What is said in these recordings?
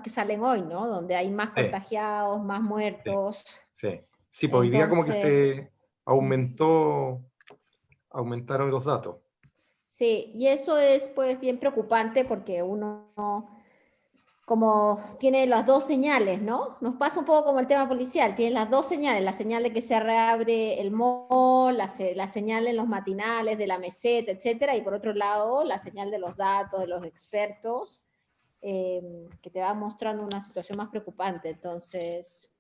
que salen hoy, ¿no? Donde hay más Sí, contagiados, más sí, muertos. sí. Sí, pues hoy día como que Entonces, se aumentaron los datos. sí, y eso es pues bien preocupante porque uno como tiene las dos señales, ¿no? Nos pasa un poco como el tema policial, tiene las dos señales, la señal de que se reabre el mall, la señal en los matinales de la meseta, etcétera, y por otro lado, la señal de los datos, de los expertos, que te va mostrando una situación más preocupante. Entonces,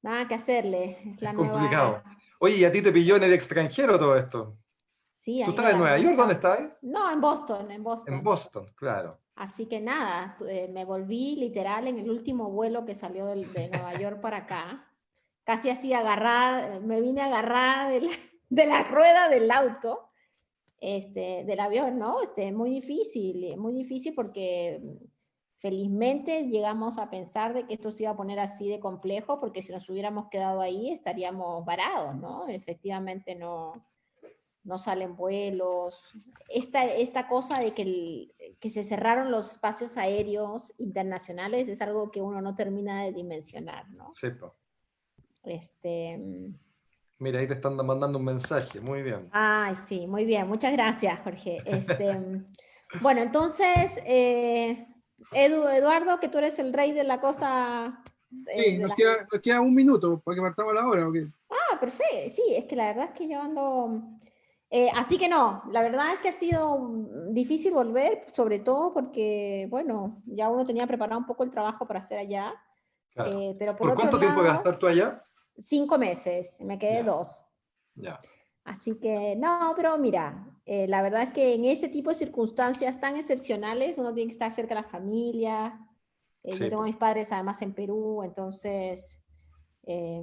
nada que hacerle, es Es la nueva... complicado. Oye, ¿y a ti te pilló en el extranjero todo esto? Sí, ¿Tú ahí estás a en la Nueva York? ¿Dónde costa. estás? No, en Boston, en En Boston. Boston, claro. Así que nada, me volví literal en el último vuelo que salió de Nueva York para acá. Casi así agarrada, me vine agarrada de la rueda del auto, del avión, ¿no? Muy difícil porque felizmente llegamos a pensar de que esto se iba a poner así de complejo, porque si nos hubiéramos quedado ahí estaríamos varados, ¿no? Efectivamente no salen vuelos. Esta cosa de que se cerraron los espacios aéreos internacionales es algo que uno no termina de dimensionar, ¿no? Sí, pues. Este, Mira, ahí te están mandando un mensaje. Muy bien. Ay, sí, muy bien, muchas gracias, Jorge. Bueno, entonces, Eduardo, que tú eres el rey de la cosa, Sí, nos queda un minuto para que partamos la hora. Okay. Ah, perfecto, sí, es que la verdad es que yo ando... así que no, la verdad es que ha sido difícil volver, sobre todo porque, bueno, ya uno tenía preparado un poco el trabajo para hacer allá, Claro. pero por ¿Por otro cuánto tiempo vas a lado, estar tú allá? 5 meses, me quedé Ya, 2. ya. Así que, no, pero mira, la verdad es que en este tipo de circunstancias tan excepcionales uno tiene que estar cerca de la familia. Yo Sí, tengo a pues. mis padres además en Perú, entonces eh,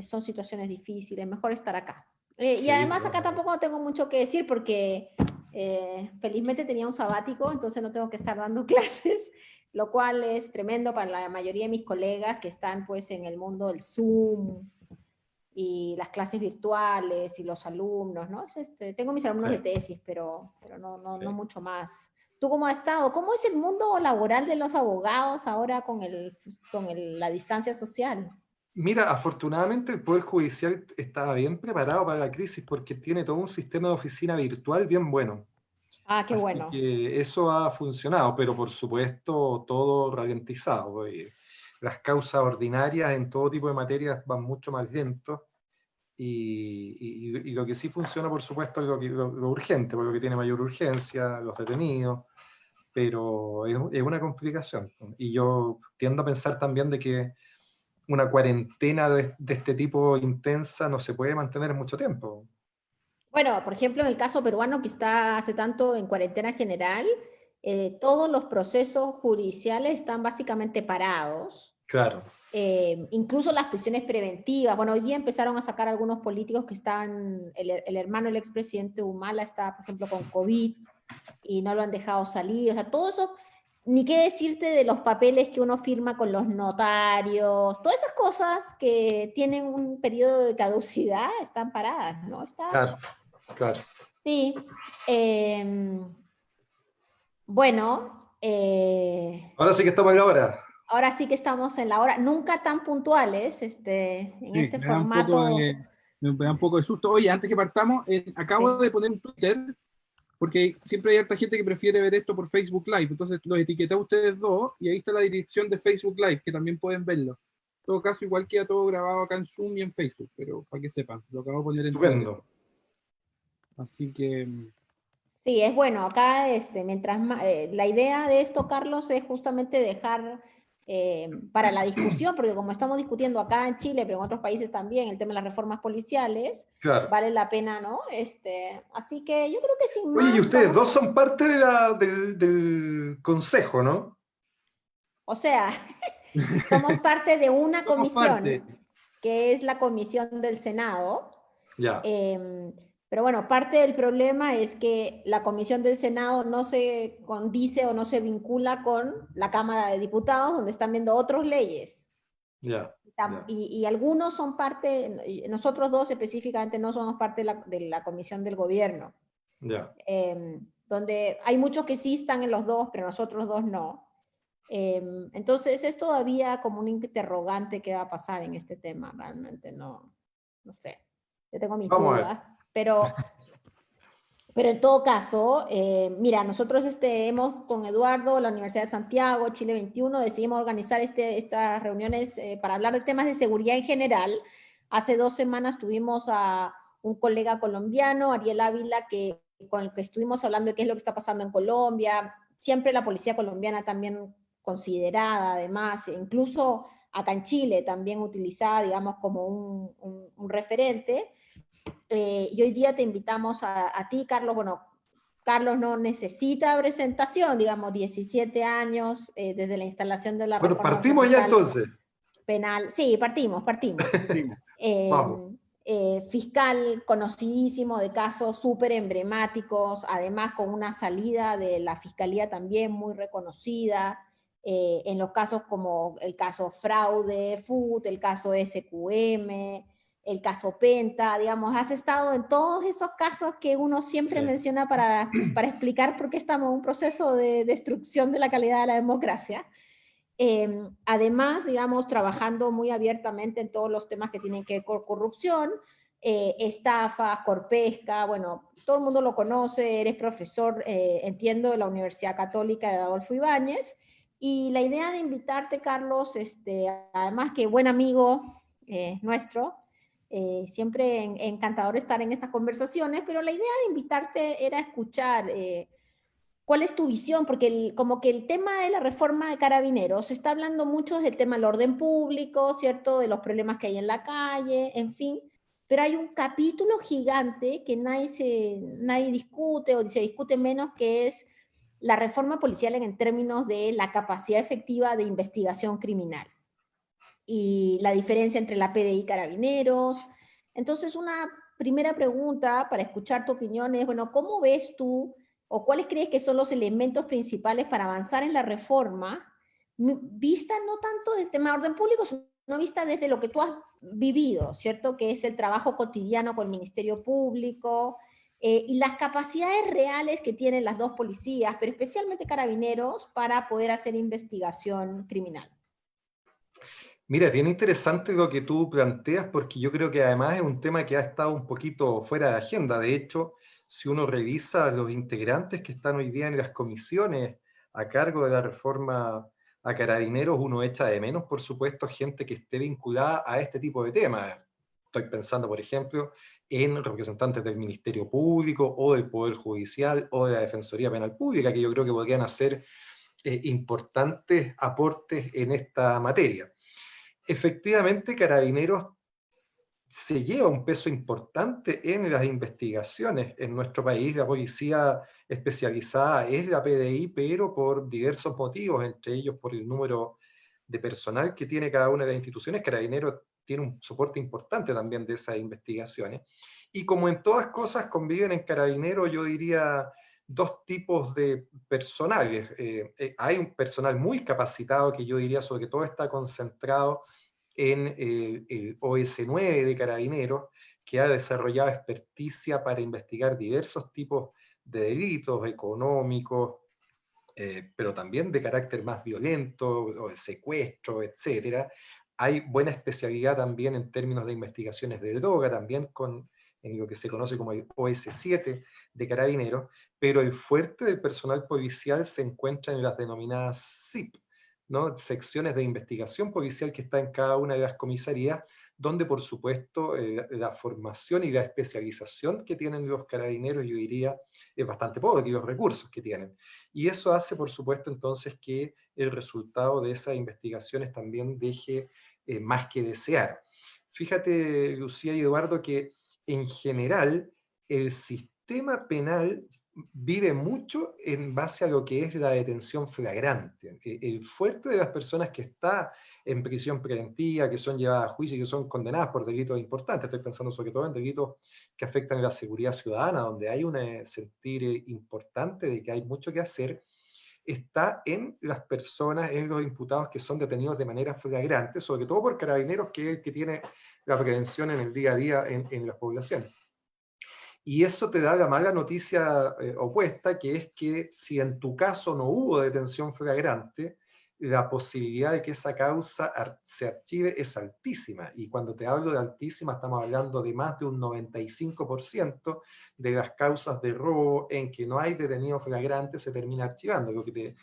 son situaciones difíciles, mejor estar acá. Y Sí, además no, acá tampoco tengo mucho que decir porque felizmente tenía un sabático, entonces no tengo que estar dando clases, lo cual es tremendo para la mayoría de mis colegas que están pues en el mundo del Zoom y las clases virtuales y los alumnos, ¿no? Tengo mis alumnos sí, de tesis, pero no sí. mucho más. ¿Tú cómo has estado? ¿Cómo es el mundo laboral de los abogados ahora con la distancia social? Mira, afortunadamente el Poder Judicial estaba bien preparado para la crisis porque tiene todo un sistema de oficina virtual bien bueno. Ah, qué Así bueno. que eso ha funcionado, pero por supuesto todo ralentizado, porque las causas ordinarias en todo tipo de materias van mucho más lentos y lo que sí funciona, por supuesto, es lo urgente, porque lo que tiene mayor urgencia, los detenidos, pero es una complicación. Y yo tiendo a pensar también de que una cuarentena de este tipo intensa no se puede mantener mucho tiempo. Bueno, por ejemplo, en el caso peruano que está hace tanto en cuarentena general, todos los procesos judiciales están básicamente parados. Claro, Incluso las prisiones preventivas. Bueno, hoy día empezaron a sacar algunos políticos que están, el hermano del expresidente Humala está, por ejemplo, con COVID y no lo han dejado salir. O sea, todo eso, ni qué decirte de los papeles que uno firma con los notarios, todas esas cosas que tienen un periodo de caducidad están paradas, ¿no? claro, claro. Sí. Bueno, Ahora sí que estamos en la hora. ahora sí que estamos en la hora, nunca tan puntuales, en Sí, este formato. me da un poco de susto. Oye, antes que partamos, acabo Sí. de poner un Twitter, porque siempre hay harta gente que prefiere ver esto por Facebook Live. Entonces los etiqueté a ustedes dos y ahí está la dirección de Facebook Live, que también pueden verlo. En todo caso, igual queda todo grabado acá en Zoom y en Facebook, pero para que sepan, lo acabo de poner en Twitter. Estupendo. Así que, Sí, es bueno. Acá, la idea de esto, Carlos, es justamente dejar para la discusión, porque como estamos discutiendo acá en Chile, pero en otros países también, el tema de las reformas policiales, Claro. vale la pena, ¿no? Así que yo creo que sin Oye, y más ustedes vamos, dos son parte del consejo, ¿no? o sea, somos parte de una somos parte. comisión, que es la comisión del Senado. Ya, Pero bueno, parte del problema es que la comisión del Senado no se condice o no se vincula con la Cámara de Diputados, donde están viendo otras leyes. ya, ya, Y algunos son parte, nosotros dos específicamente no somos parte de la comisión del gobierno, ya. donde hay muchos que sí están en los dos, pero nosotros dos no. Entonces es todavía como un interrogante qué va a pasar en este tema, realmente no sé, yo tengo mis Vamos a ver. dudas, pero en todo caso, mira, nosotros hemos con Eduardo, la Universidad de Santiago, Chile 21, decidimos organizar estas reuniones para hablar de temas de seguridad en general. Hace 2 semanas tuvimos a un colega colombiano, Ariel Ávila, con el que estuvimos hablando de qué es lo que está pasando en Colombia. Siempre la policía colombiana también considerada, además, incluso acá en Chile también utilizada, digamos, como un referente. Y hoy día te invitamos a ti, Carlos. Bueno, Carlos no necesita presentación, digamos, 17 años desde la instalación de la Bueno, reforma partimos ya procesal entonces. penal. Sí, partimos. Vamos. Fiscal conocidísimo de casos súper emblemáticos, además con una salida de la fiscalía también muy reconocida, en los casos como el caso fraude, FUT, el caso SQM, el caso Penta, digamos, has estado en todos esos casos que uno siempre Sí. menciona para explicar por qué estamos en un proceso de destrucción de la calidad de la democracia. Además, digamos, trabajando muy abiertamente en todos los temas que tienen que ver con corrupción, estafas, corpesca, bueno, todo el mundo lo conoce, eres profesor, entiendo, de la Universidad Católica de Adolfo Ibáñez, y la idea de invitarte, Carlos, además que buen amigo nuestro, siempre encantador estar en estas conversaciones, pero la idea de invitarte era escuchar ¿cuál es tu visión? Porque como que el tema de la reforma de Carabineros, se está hablando mucho del tema del orden público, ¿cierto? De los problemas que hay en la calle, en fin, pero hay un capítulo gigante que nadie discute o se discute menos, que es la reforma policial en términos de la capacidad efectiva de investigación criminal y la diferencia entre la PDI y Carabineros. Entonces, una primera pregunta para escuchar tu opinión es, bueno, ¿cómo ves tú o cuáles crees que son los elementos principales para avanzar en la reforma, vista no tanto del tema de orden público, sino vista desde lo que tú has vivido, ¿cierto? Que es el trabajo cotidiano con el Ministerio Público y las capacidades reales que tienen las dos policías, pero especialmente Carabineros, para poder hacer investigación criminal. Mira, es bien interesante lo que tú planteas porque yo creo que además es un tema que ha estado un poquito fuera de agenda. De hecho, si uno revisa los integrantes que están hoy día en las comisiones a cargo de la reforma a Carabineros, uno echa de menos, por supuesto, gente que esté vinculada a este tipo de temas. Estoy pensando, por ejemplo, en representantes del Ministerio Público o del Poder Judicial o de la Defensoría Penal Pública, que yo creo que podrían hacer importantes aportes en esta materia. Efectivamente, Carabineros se lleva un peso importante en las investigaciones en nuestro país. La policía especializada es la PDI, pero por diversos motivos, entre ellos por el número de personal que tiene cada una de las instituciones. Carabineros tiene un soporte importante también de esas investigaciones. Y como en todas cosas conviven en Carabineros, yo diría, dos tipos de personales. Hay un personal muy capacitado que yo diría sobre todo está concentrado en el OS9 de Carabineros, que ha desarrollado experticia para investigar diversos tipos de delitos económicos, pero también de carácter más violento, o de secuestro, etc. Hay buena especialidad también en términos de investigaciones de droga, también en lo que se conoce como el OS7 de Carabineros, pero el fuerte del personal policial se encuentra en las denominadas SIP, ¿no? Secciones de investigación policial que está en cada una de las comisarías, donde por supuesto la formación y la especialización que tienen los carabineros, yo diría, es bastante pobre, y los recursos que tienen. Y eso hace, por supuesto, entonces que el resultado de esas investigaciones también deje más que desear. Fíjate, Lucía y Eduardo, que en general el sistema penal vive mucho en base a lo que es la detención flagrante. El fuerte de las personas que está en prisión preventiva, que son llevadas a juicio y que son condenadas por delitos importantes, estoy pensando sobre todo en delitos que afectan a la seguridad ciudadana, donde hay un sentir importante de que hay mucho que hacer, está en las personas, en los imputados que son detenidos de manera flagrante, sobre todo por Carabineros, que es el que tiene la prevención en el día a día en las poblaciones. Y eso te da la mala noticia opuesta, que es que si en tu caso no hubo detención flagrante, la posibilidad de que esa causa se archive es altísima. Y cuando te hablo de altísima, estamos hablando de más de un 95% de las causas de robo en que no hay detenido flagrante se termina archivando, lo que te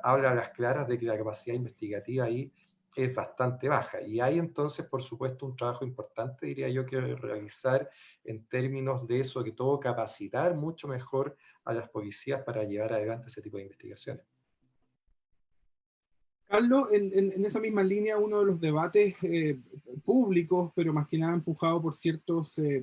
habla a las claras de que la capacidad investigativa ahí es bastante baja. Y hay entonces, por supuesto, un trabajo importante, diría yo, que realizar en términos de, sobre todo, capacitar mucho mejor a las policías para llevar adelante ese tipo de investigaciones. Carlos, en esa misma línea, uno de los debates públicos, pero más que nada empujado por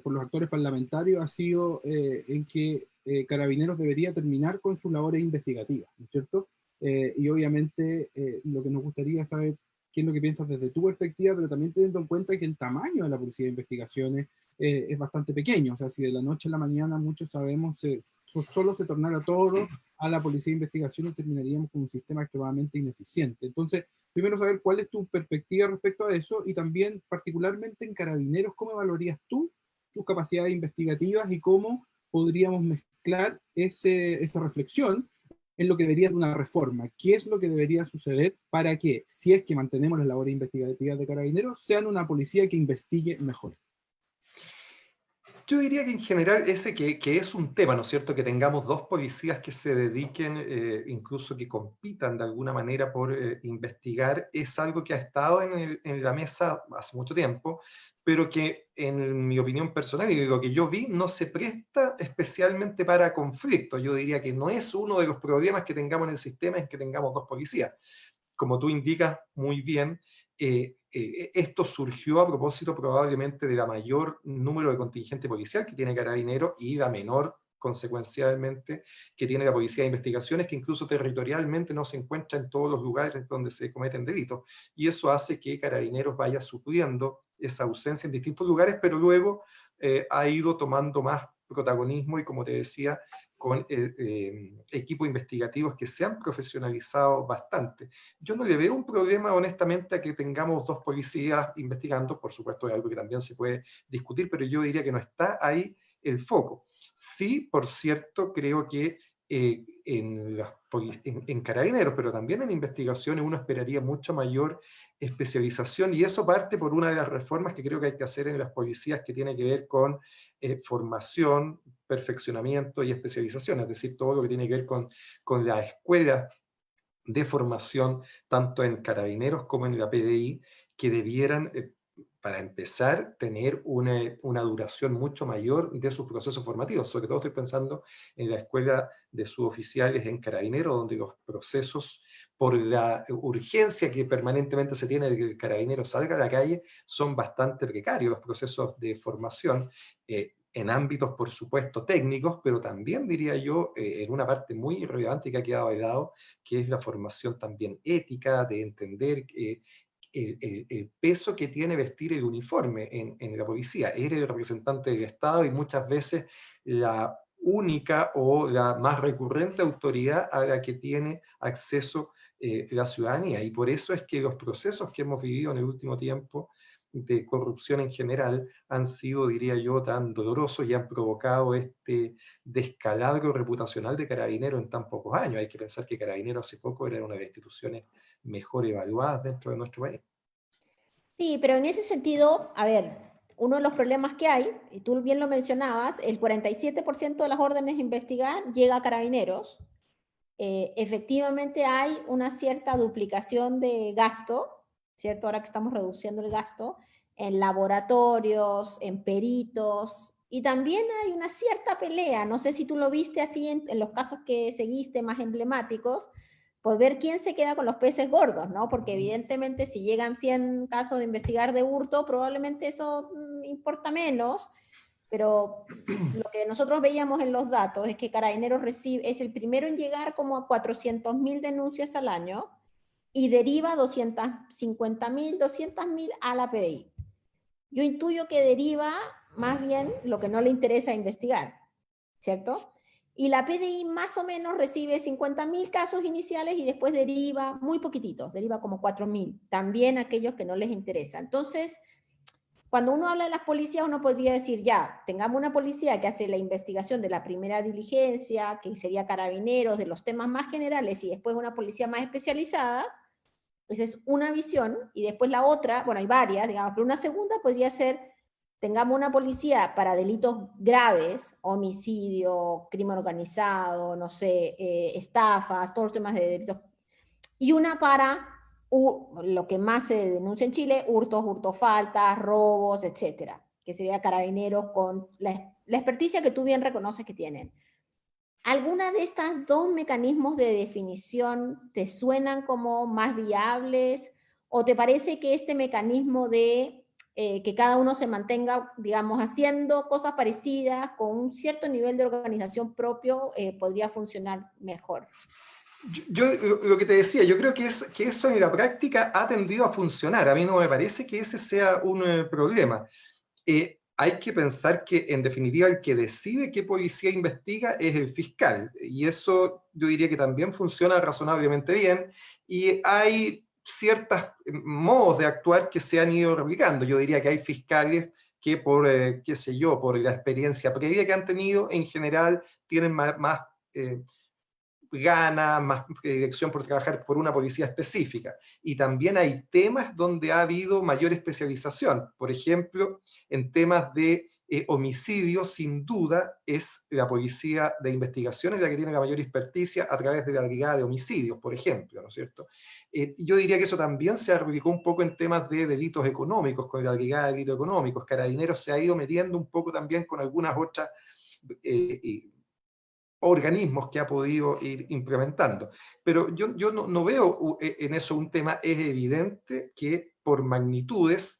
por los actores parlamentarios, ha sido en que Carabineros debería terminar con sus labores investigativas, ¿no es cierto? Y obviamente lo que nos gustaría saber qué es lo que piensas desde tu perspectiva, pero también teniendo en cuenta que el tamaño de la Policía de Investigaciones es bastante pequeño. O sea, si de la noche a la mañana, muchos sabemos, solo se tornara todo a la Policía de Investigaciones, terminaríamos con un sistema extremadamente ineficiente. Entonces, primero saber cuál es tu perspectiva respecto a eso, y también particularmente en Carabineros, ¿cómo evaluarías tú tus capacidades investigativas y cómo podríamos mezclar esa reflexión en lo que debería ser una reforma? ¿Qué es lo que debería suceder para que, si es que mantenemos las labores investigativas de Carabineros, sean una policía que investigue mejor? Yo diría que en general ese que es un tema, ¿no es cierto? Que tengamos dos policías que se dediquen, incluso que compitan de alguna manera por investigar, es algo que ha estado en la mesa hace mucho tiempo, pero que en mi opinión personal y de lo que yo vi no se presta especialmente para conflicto. Yo diría que no es uno de los problemas que tengamos en el sistema en que tengamos dos policías. Como tú indicas muy bien, esto surgió a propósito probablemente de la mayor número de contingente policial que tiene Carabineros y la menor, consecuencialmente, que tiene la Policía de Investigaciones, que incluso territorialmente no se encuentra en todos los lugares donde se cometen delitos. Y eso hace que Carabineros vaya supliendo esa ausencia en distintos lugares, pero luego ha ido tomando más protagonismo y, como te decía, con equipos investigativos que se han profesionalizado bastante. Yo no le veo un problema, honestamente, a que tengamos dos policías investigando. Por supuesto, es algo que también se puede discutir, pero yo diría que no está ahí el foco. Sí, por cierto, creo que en Carabineros, pero también en investigaciones, uno esperaría mucho mayor especialización, y eso parte por una de las reformas que creo que hay que hacer en las policías, que tiene que ver con formación, perfeccionamiento y especialización, es decir, todo lo que tiene que ver con la escuela de formación, tanto en Carabineros como en la PDI, que debieran, para empezar, tener una duración mucho mayor de sus procesos formativos. Sobre todo estoy pensando en la escuela de suboficiales en Carabineros, donde los procesos, por la urgencia que permanentemente se tiene de que el carabinero salga a la calle, son bastante precarios los procesos de formación. En ámbitos, por supuesto, técnicos, pero también, diría yo, en una parte muy relevante que ha quedado de lado, que es la formación también ética, de entender el peso que tiene vestir el uniforme en la policía. Eres el representante del Estado y muchas veces la única o la más recurrente autoridad a la que tiene acceso la ciudadanía. Y por eso es que los procesos que hemos vivido en el último tiempo de corrupción en general han sido, diría yo, tan dolorosos y han provocado este descalabro reputacional de Carabineros en tan pocos años. Hay que pensar que Carabineros hace poco era una de las instituciones mejor evaluadas dentro de nuestro país. Sí, pero en ese sentido, a ver, uno de los problemas que hay, y tú bien lo mencionabas, el 47% de las órdenes de investigar llega a Carabineros. Efectivamente hay una cierta duplicación de gasto, ¿cierto? Ahora que estamos reduciendo el gasto en laboratorios, en peritos, y también hay una cierta pelea, no sé si tú lo viste así en los casos que seguiste más emblemáticos, pues ver quién se queda con los peces gordos, ¿no? Porque evidentemente si llegan 100 casos de investigar de hurto, probablemente eso importa menos, pero lo que nosotros veíamos en los datos es que Carabineros es el primero en llegar como a 400.000 denuncias al año y deriva 250.000, 200.000 a la PDI. Yo intuyo que deriva más bien lo que no le interesa investigar, ¿cierto? Y la PDI más o menos recibe 50.000 casos iniciales y después deriva muy poquititos, deriva como 4.000, también aquellos que no les interesa. Entonces, cuando uno habla de las policías, uno podría decir, ya, tengamos una policía que hace la investigación de la primera diligencia, que sería Carabineros, de los temas más generales, y después una policía más especializada, Esa es una visión, y después la otra, bueno, hay varias, digamos, pero una segunda podría ser, tengamos una policía para delitos graves, homicidio, crimen organizado, no sé, estafas, todos los temas de delitos, y una para lo que más se denuncia en Chile, hurtos, faltas, robos, etcétera, que sería carabineros con la experticia que tú bien reconoces que tienen. ¿Alguna de estas dos mecanismos de definición te suenan como más viables? ¿O te parece que este mecanismo de que cada uno se mantenga, digamos, haciendo cosas parecidas con un cierto nivel de organización propio podría funcionar mejor? Lo que te decía, yo creo que eso en la práctica ha tendido a funcionar. A mí no me parece que ese sea un problema. Hay que pensar que, en definitiva, el que decide qué policía investiga es el fiscal. Y eso yo diría que también funciona razonablemente bien. Y hay ciertos modos de actuar que se han ido replicando. Yo diría que hay fiscales que por, qué sé yo, por la experiencia previa que han tenido, en general tienen más gana, más dirección por trabajar por una policía específica. Y también hay temas donde ha habido mayor especialización. Por ejemplo, en temas de homicidio, sin duda, es la policía de investigaciones la que tiene la mayor experticia a través de la brigada de homicidios, por ejemplo, ¿no es cierto? Yo diría que eso también se replicó un poco en temas de delitos económicos, con la brigada de delitos económicos. Carabineros se ha ido metiendo un poco también con algunas otras organismos que ha podido ir implementando. Pero yo no veo en eso un tema. Es evidente que por magnitudes,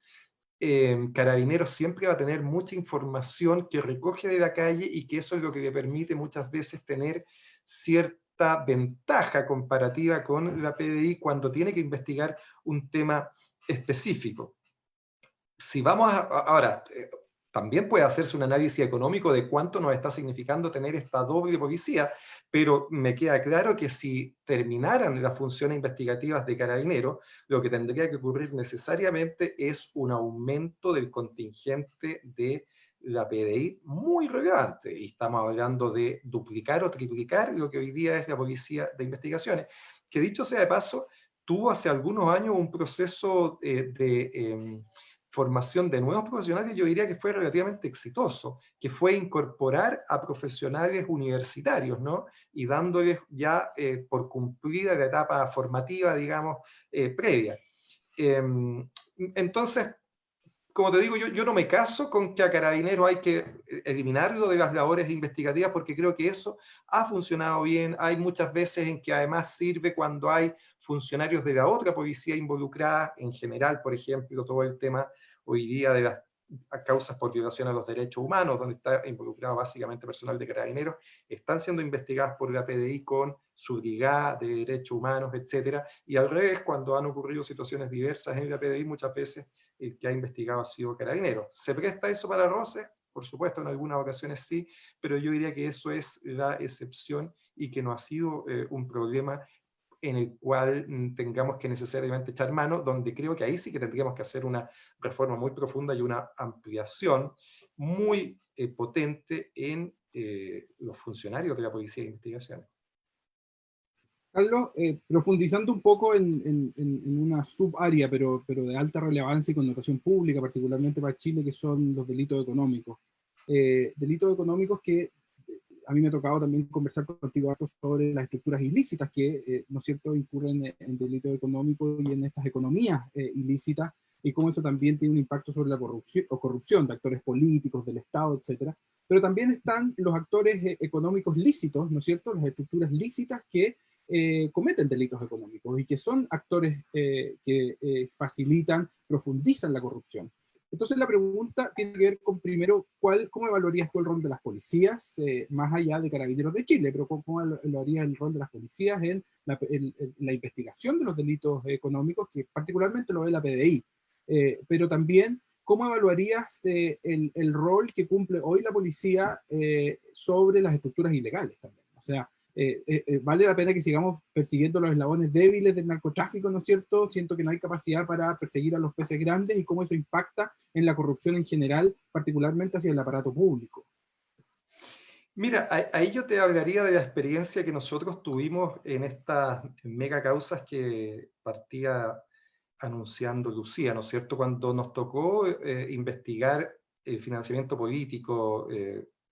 Carabineros siempre va a tener mucha información que recoge de la calle y que eso es lo que le permite muchas veces tener cierta ventaja comparativa con la PDI cuando tiene que investigar un tema específico. Si vamos ahora, también puede hacerse un análisis económico de cuánto nos está significando tener esta doble policía, pero me queda claro que si terminaran las funciones investigativas de Carabineros, lo que tendría que ocurrir necesariamente es un aumento del contingente de la PDI muy relevante, y estamos hablando de duplicar o triplicar lo que hoy día es la policía de investigaciones, que dicho sea de paso, tuvo hace algunos años un proceso de formación de nuevos profesionales. Yo diría que fue relativamente exitoso, que fue incorporar a profesionales universitarios, ¿no? Y dándoles ya por cumplida la etapa formativa, digamos, previa. Entonces, como te digo, yo no me caso con que a Carabineros hay que eliminarlo de las labores investigativas, porque creo que eso ha funcionado bien. Hay muchas veces en que además sirve cuando hay funcionarios de la otra policía involucrada, en general, por ejemplo, todo el tema hoy día de las causas por violación a los derechos humanos, donde está involucrado básicamente personal de Carabineros, están siendo investigadas por la PDI con su brigada de derechos humanos, etcétera. Y al revés, cuando han ocurrido situaciones diversas en la PDI, muchas veces el que ha investigado ha sido Carabineros. ¿Se presta eso para roces? Por supuesto, en algunas ocasiones sí, pero yo diría que eso es la excepción y que no ha sido un problema en el cual tengamos que necesariamente echar mano, donde creo que ahí sí que tendríamos que hacer una reforma muy profunda y una ampliación muy potente en los funcionarios de la Policía de Investigaciones. Carlos, profundizando un poco en una subárea, pero de alta relevancia y connotación pública, particularmente para Chile, que son los delitos económicos. Delitos económicos que a mí me ha tocado también conversar contigo sobre las estructuras ilícitas que, ¿no es cierto?, incurren en delitos económicos y en estas economías ilícitas, y cómo eso también tiene un impacto sobre la corrupción de actores políticos, del Estado, etcétera. Pero también están los actores económicos lícitos, ¿no es cierto?, las estructuras lícitas que cometen delitos económicos y que son actores que facilitan, profundizan la corrupción. Entonces la pregunta tiene que ver con, primero, ¿cómo evaluarías tú el rol de las policías, más allá de Carabineros de Chile, pero cómo evaluarías el rol de las policías en la investigación de los delitos económicos, que particularmente lo ve la PDI, pero también cómo evaluarías el rol que cumple hoy la policía sobre las estructuras ilegales también? O sea, vale la pena que sigamos persiguiendo los eslabones débiles del narcotráfico, ¿no es cierto? Siento que no hay capacidad para perseguir a los peces grandes, y cómo eso impacta en la corrupción en general, particularmente hacia el aparato público. Mira, ahí yo te hablaría de la experiencia que nosotros tuvimos en estas mega causas que partía anunciando Lucía, ¿no es cierto? Cuando nos tocó investigar el financiamiento político,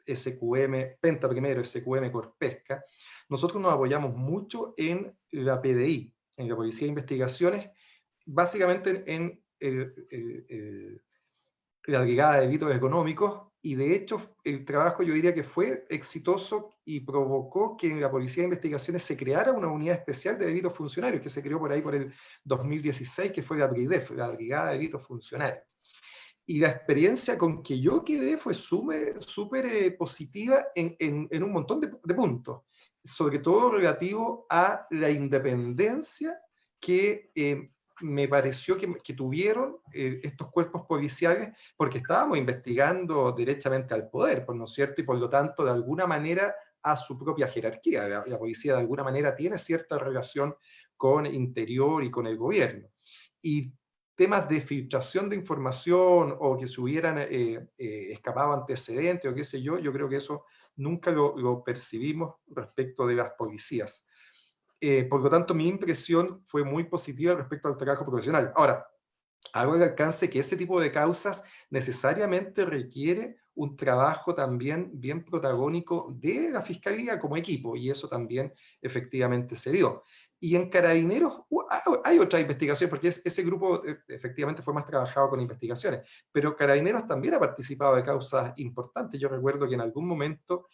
SQM, Penta primero, SQM Corpesca, nosotros nos apoyamos mucho en la PDI, en la Policía de Investigaciones, básicamente en la Brigada de Delitos Económicos, y de hecho el trabajo yo diría que fue exitoso y provocó que en la Policía de Investigaciones se creara una unidad especial de delitos funcionarios que se creó por ahí por el 2016, que fue la BRIDEF, la Brigada de Delitos Funcionarios. Y la experiencia con que yo quedé fue súper positiva en un montón de puntos, sobre todo relativo a la independencia que me pareció que tuvieron estos cuerpos policiales, porque estábamos investigando derechamente al poder, ¿no es cierto? Y por lo tanto, de alguna manera, a su propia jerarquía. La policía de alguna manera tiene cierta relación con Interior y con el gobierno. Y temas de filtración de información o que se hubieran escapado antecedentes o qué sé yo creo que eso nunca lo percibimos respecto de las policías. Por lo tanto, mi impresión fue muy positiva respecto al trabajo profesional. Ahora, hago el alcance que ese tipo de causas necesariamente requiere un trabajo también bien protagónico de la Fiscalía como equipo, y eso también efectivamente se dio. Y en Carabineros hay otra investigación, porque ese grupo efectivamente fue más trabajado con investigaciones, pero Carabineros también ha participado de causas importantes. Yo recuerdo que en algún momento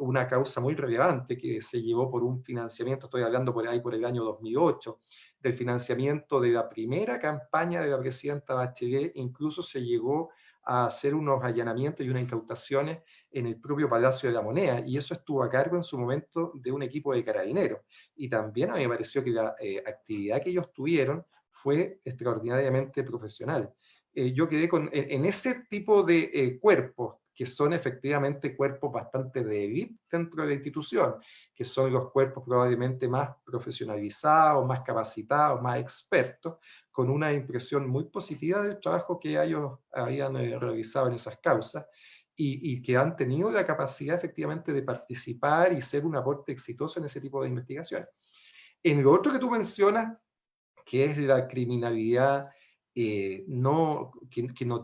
una causa muy relevante que se llevó por un financiamiento, estoy hablando por ahí por el año 2008, del financiamiento de la primera campaña de la presidenta Bachelet, incluso se llegó a hacer unos allanamientos y unas incautaciones en el propio Palacio de la Moneda, y eso estuvo a cargo en su momento de un equipo de carabineros. Y también a mí me pareció que la actividad que ellos tuvieron fue extraordinariamente profesional. Yo quedé en ese tipo de cuerpos, que son efectivamente cuerpos bastante de élite dentro de la institución, que son los cuerpos probablemente más profesionalizados, más capacitados, más expertos, con una impresión muy positiva del trabajo que ellos habían realizado en esas causas y que han tenido la capacidad efectivamente de participar y ser un aporte exitoso en ese tipo de investigaciones. En lo otro que tú mencionas, que es la criminalidad que no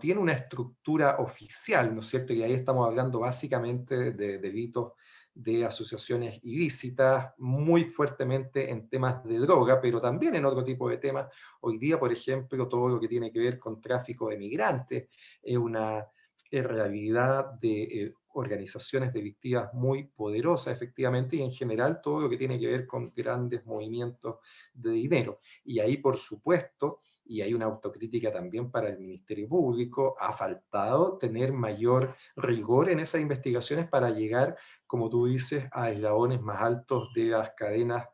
tiene una estructura oficial, ¿no es cierto? Y ahí estamos hablando básicamente de delitos de asociaciones ilícitas, muy fuertemente en temas de droga, pero también en otro tipo de temas. Hoy día, por ejemplo, todo lo que tiene que ver con tráfico de migrantes es una realidad de organizaciones delictivas muy poderosas, efectivamente, y en general todo lo que tiene que ver con grandes movimientos de dinero. Y ahí, por supuesto, y hay una autocrítica también para el Ministerio Público, ha faltado tener mayor rigor en esas investigaciones para llegar, como tú dices, a eslabones más altos de las cadenas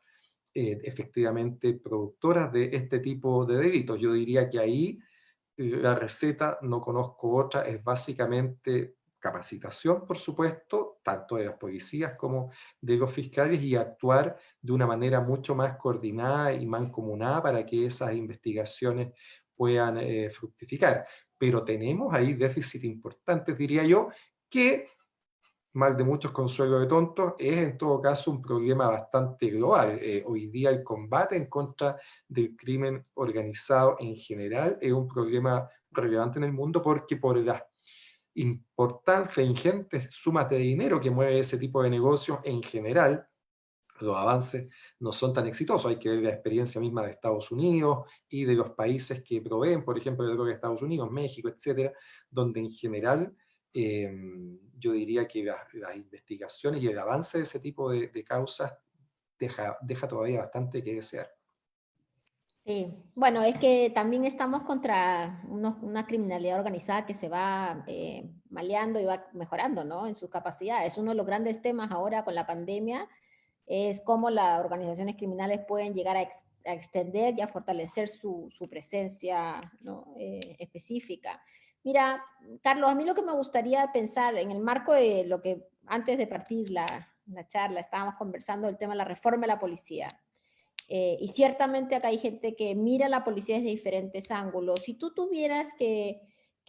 efectivamente productoras de este tipo de delitos. Yo diría que ahí la receta, no conozco otra, es básicamente capacitación, por supuesto, tanto de las policías como de los fiscales, y actuar de una manera mucho más coordinada y mancomunada para que esas investigaciones puedan fructificar. Pero tenemos ahí déficits importantes, diría yo, que mal de muchos, consuelo de tontos, es en todo caso un problema bastante global. Hoy día el combate en contra del crimen organizado en general es un problema relevante en el mundo, porque por las importantes e ingentes sumas de dinero que mueve ese tipo de negocios en general, los avances no son tan exitosos. Hay que ver la experiencia misma de Estados Unidos y de los países que proveen, por ejemplo, de Estados Unidos, México, etcétera, donde en general eh, yo diría que las investigaciones y el avance de ese tipo de causas deja todavía bastante que desear. Sí, bueno, es que también estamos contra una criminalidad organizada que se va maleando y va mejorando, ¿no? En sus capacidades. Uno de los grandes temas ahora con la pandemia es cómo las organizaciones criminales pueden llegar a extender y a fortalecer su presencia, ¿no? Específica. Mira, Carlos, a mí lo que me gustaría pensar en el marco de lo que antes de partir la charla estábamos conversando, el tema de la reforma de la policía. Y ciertamente acá hay gente que mira a la policía desde diferentes ángulos. Si tú tuvieras que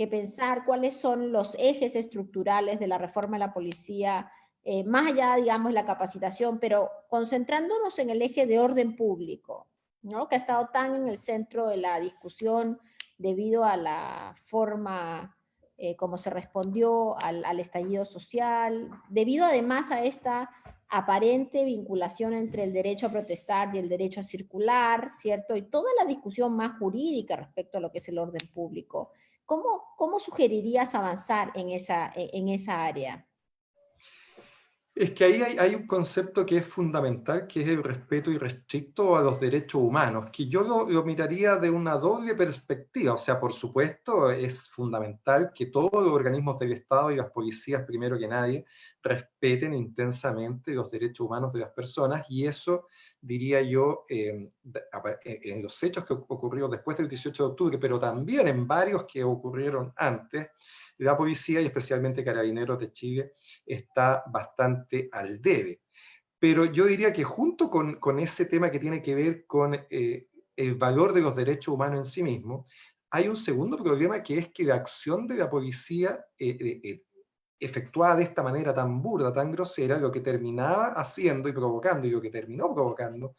pensar cuáles son los ejes estructurales de la reforma de la policía, más allá, digamos, de la capacitación, pero concentrándonos en el eje de orden público, ¿no? Que ha estado tan en el centro de la discusión debido a la forma como se respondió al estallido social, debido además a esta aparente vinculación entre el derecho a protestar y el derecho a circular, ¿cierto? Y toda la discusión más jurídica respecto a lo que es el orden público. ¿Cómo sugerirías avanzar en esa área? Es que ahí hay un concepto que es fundamental, que es el respeto irrestricto a los derechos humanos, que yo lo miraría de una doble perspectiva. O sea, por supuesto, es fundamental que todos los organismos del Estado y las policías, primero que nadie, respeten intensamente los derechos humanos de las personas, y eso, diría yo, en los hechos que ocurrieron después del 18 de octubre, pero también en varios que ocurrieron antes, la policía y especialmente Carabineros de Chile está bastante al debe. Pero yo diría que junto con ese tema que tiene que ver con el valor de los derechos humanos en sí mismo, hay un segundo problema, que es que la acción de la policía efectuada de esta manera tan burda, tan grosera, lo que terminaba haciendo y provocando, y lo que terminó provocando,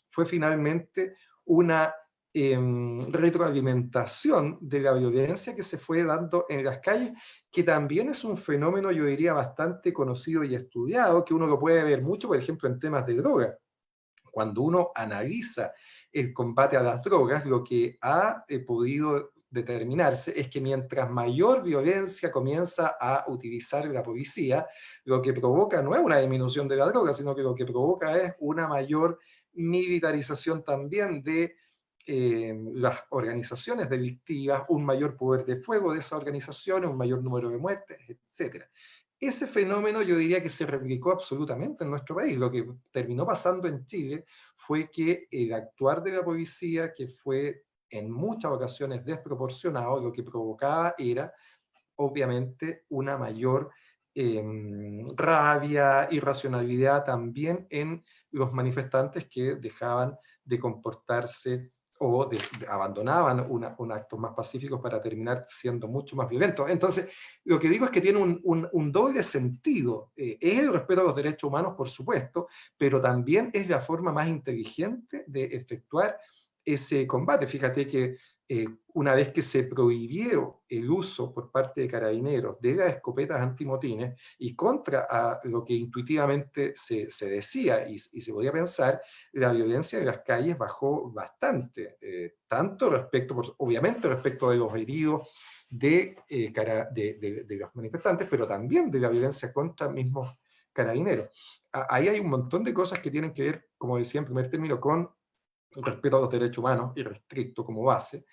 fue finalmente una retroalimentación de la violencia que se fue dando en las calles, que también es un fenómeno, yo diría, bastante conocido y estudiado, que uno lo puede ver mucho, por ejemplo, en temas de droga. Cuando uno analiza el combate a las drogas, lo que ha podido determinarse es que mientras mayor violencia comienza a utilizar la policía, lo que provoca no es una disminución de la droga, sino que lo que provoca es una mayor militarización también de las organizaciones delictivas, un mayor poder de fuego de esas organizaciones, un mayor número de muertes, etc. Ese fenómeno yo diría que se replicó absolutamente en nuestro país. Lo que terminó pasando en Chile fue que el actuar de la policía, que fue en muchas ocasiones desproporcionado, lo que provocaba era obviamente una mayor rabia, irracionalidad también en los manifestantes, que dejaban de comportarse o abandonaban un actos más pacíficos para terminar siendo mucho más violentos. Entonces, lo que digo es que tiene un doble sentido. Es el respeto a los derechos humanos, por supuesto, pero también es la forma más inteligente de efectuar ese combate. Fíjate que una vez que se prohibió el uso por parte de Carabineros de las escopetas antimotines, y contra a lo que intuitivamente se decía y se podía pensar, la violencia en las calles bajó bastante, tanto respecto, obviamente respecto de los heridos de los manifestantes, pero también de la violencia contra mismos carabineros. Ahí hay un montón de cosas que tienen que ver, como decía en primer término, con respeto a los derechos humanos irrestricto como base.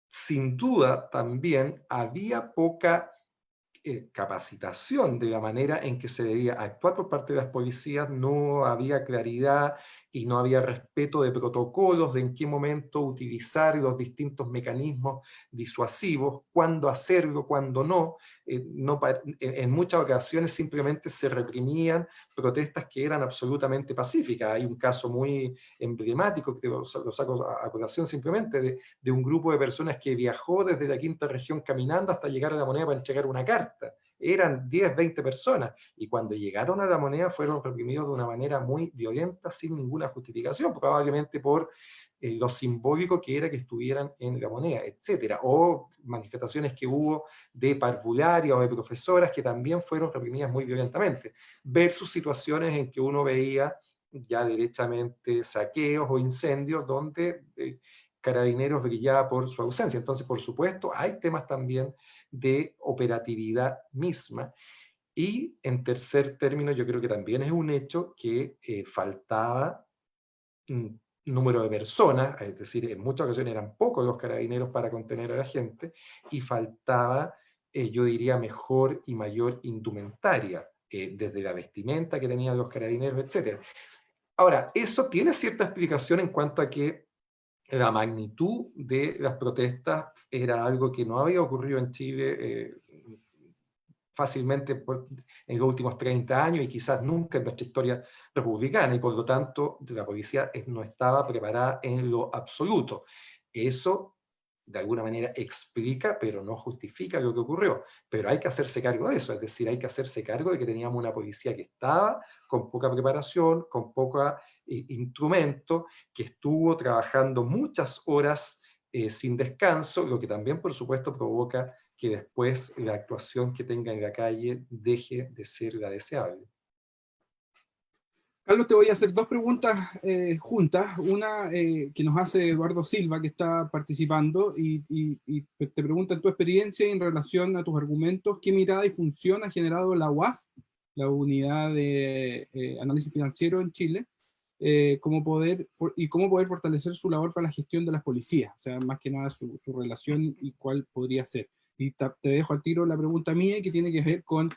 Sin duda también había poca capacitación de la manera en que se debía actuar por parte de las policías, no había claridad y no había respeto de protocolos de en qué momento utilizar los distintos mecanismos disuasivos, cuándo hacerlo, cuándo no. En muchas ocasiones simplemente se reprimían protestas que eran absolutamente pacíficas. Hay un caso muy emblemático, que lo saco a colación simplemente, de un grupo de personas que viajó desde la quinta región caminando hasta llegar a La Moneda para entregar una carta. Eran 10, 20 personas, y cuando llegaron a La Moneda fueron reprimidos de una manera muy violenta, sin ninguna justificación, probablemente por lo simbólico que era que estuvieran en La Moneda, etcétera. O manifestaciones que hubo de parvularias o de profesoras que también fueron reprimidas muy violentamente, versus situaciones en que uno veía ya directamente saqueos o incendios donde Carabineros brillaba por su ausencia. Entonces, por supuesto, hay temas también de operatividad misma. Y en tercer término, yo creo que también es un hecho que faltaba número de personas, es decir, en muchas ocasiones eran pocos los carabineros para contener a la gente, y faltaba, yo diría, mejor y mayor indumentaria, desde la vestimenta que tenían los carabineros, etc. Ahora, eso tiene cierta explicación en cuanto a que la magnitud de las protestas era algo que no había ocurrido en Chile fácilmente en los últimos 30 años y quizás nunca en nuestra historia republicana, y por lo tanto la policía no estaba preparada en lo absoluto. Eso de alguna manera explica, pero no justifica lo que ocurrió. Pero hay que hacerse cargo de eso, es decir, hay que hacerse cargo de que teníamos una policía que estaba con poca preparación, con poca instrumento, que estuvo trabajando muchas horas sin descanso, lo que también, por supuesto, provoca que después la actuación que tenga en la calle deje de ser la deseable. Carlos, te voy a hacer dos preguntas juntas. Una que nos hace Eduardo Silva, que está participando, y te pregunta en tu experiencia y en relación a tus argumentos, ¿qué mirada y función ha generado la UAF, la Unidad de Análisis Financiero en Chile, cómo poder fortalecer su labor para la gestión de las policías? O sea, más que nada su relación y cuál podría ser. Y te dejo al tiro la pregunta mía, que tiene que ver con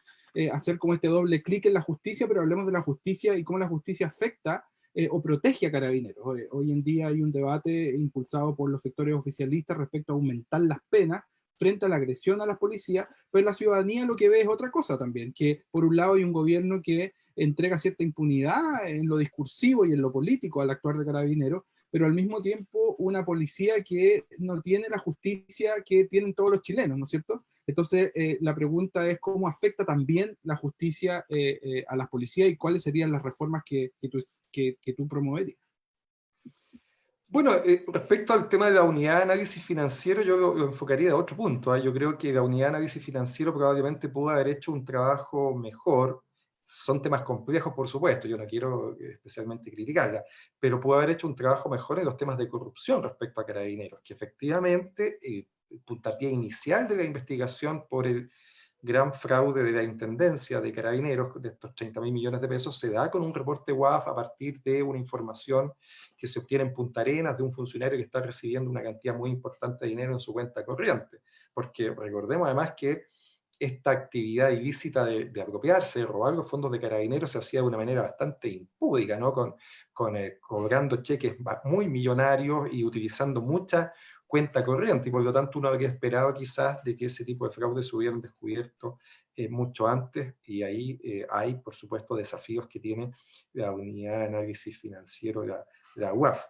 hacer como este doble clic en la justicia, pero hablemos de la justicia y cómo la justicia afecta o protege a Carabineros. Hoy en día hay un debate impulsado por los sectores oficialistas respecto a aumentar las penas frente a la agresión a las policías, pero la ciudadanía lo que ve es otra cosa también, que por un lado hay un gobierno que entrega cierta impunidad en lo discursivo y en lo político al actuar de Carabineros, pero al mismo tiempo una policía que no tiene la justicia que tienen todos los chilenos, ¿no es cierto? Entonces, la pregunta es cómo afecta también la justicia a las policías y cuáles serían las reformas que tú promoverías. Bueno, respecto al tema de la unidad de análisis financiero, yo lo enfocaría de otro punto. Yo creo que la unidad de análisis financiero probablemente pudo haber hecho un trabajo mejor. Son temas complejos, por supuesto, yo no quiero especialmente criticarla, pero pudo haber hecho un trabajo mejor en los temas de corrupción respecto a Carabineros, que efectivamente el puntapié inicial de la investigación por el gran fraude de la Intendencia de Carabineros, de estos 30.000 millones de pesos, se da con un reporte UAF a partir de una información que se obtiene en Punta Arenas de un funcionario que está recibiendo una cantidad muy importante de dinero en su cuenta corriente. Porque recordemos además que esta actividad ilícita de apropiarse, de robar los fondos de Carabineros se hacía de una manera bastante impúdica, ¿no? Cobrando cheques muy millonarios y utilizando mucha cuenta corriente, y por lo tanto uno habría esperado quizás de que ese tipo de fraudes se hubieran descubierto mucho antes, y ahí hay, por supuesto, desafíos que tiene la unidad de análisis financiero, la UAF.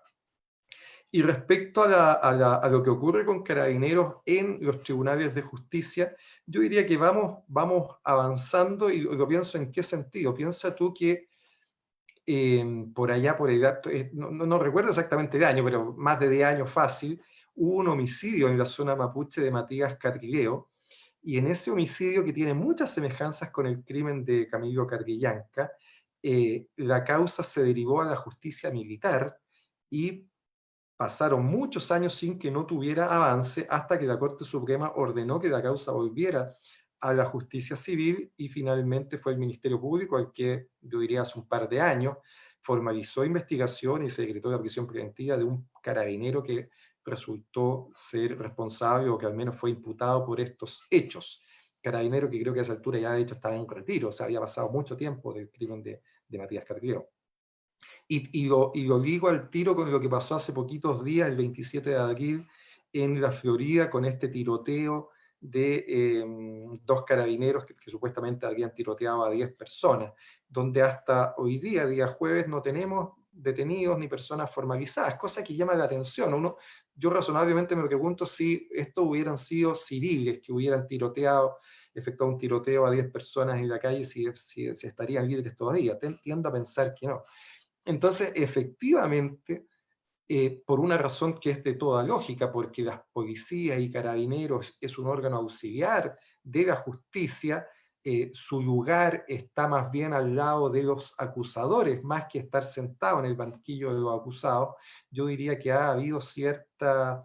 Y respecto a lo que ocurre con Carabineros en los tribunales de justicia, yo diría que vamos avanzando, y lo pienso en qué sentido. Piensa tú que por allá, no recuerdo exactamente el año, pero más de 10 años fácil, hubo un homicidio en la zona mapuche de Matías Carrileo, y en ese homicidio, que tiene muchas semejanzas con el crimen de Camilo Carguillanca, la causa se derivó a la justicia militar y pasaron muchos años sin que no tuviera avance, hasta que la Corte Suprema ordenó que la causa volviera a la justicia civil, y finalmente fue el Ministerio Público el que, yo diría hace un par de años, formalizó investigación y se decretó la prisión preventiva de un carabinero que resultó ser responsable, o que al menos fue imputado por estos hechos. Carabinero que creo que a esa altura ya de hecho estaba en retiro, o sea, había pasado mucho tiempo del crimen de Matías Carrillo. Y lo digo al tiro con lo que pasó hace poquitos días, el 27 de abril, en la Florida, con este tiroteo de dos carabineros que supuestamente habían tiroteado a 10 personas, donde hasta hoy día jueves, no tenemos detenidos ni personas formalizadas, cosa que llama la atención. Yo razonablemente me pregunto si estos hubieran sido civiles que hubieran efectuado un tiroteo a 10 personas en la calle, si estarían libres todavía. Tiendo a pensar que no. Entonces, efectivamente, por una razón que es de toda lógica, porque las policías y carabineros es un órgano auxiliar de la justicia, su lugar está más bien al lado de los acusadores, más que estar sentado en el banquillo de los acusados. Yo diría que ha habido cierta...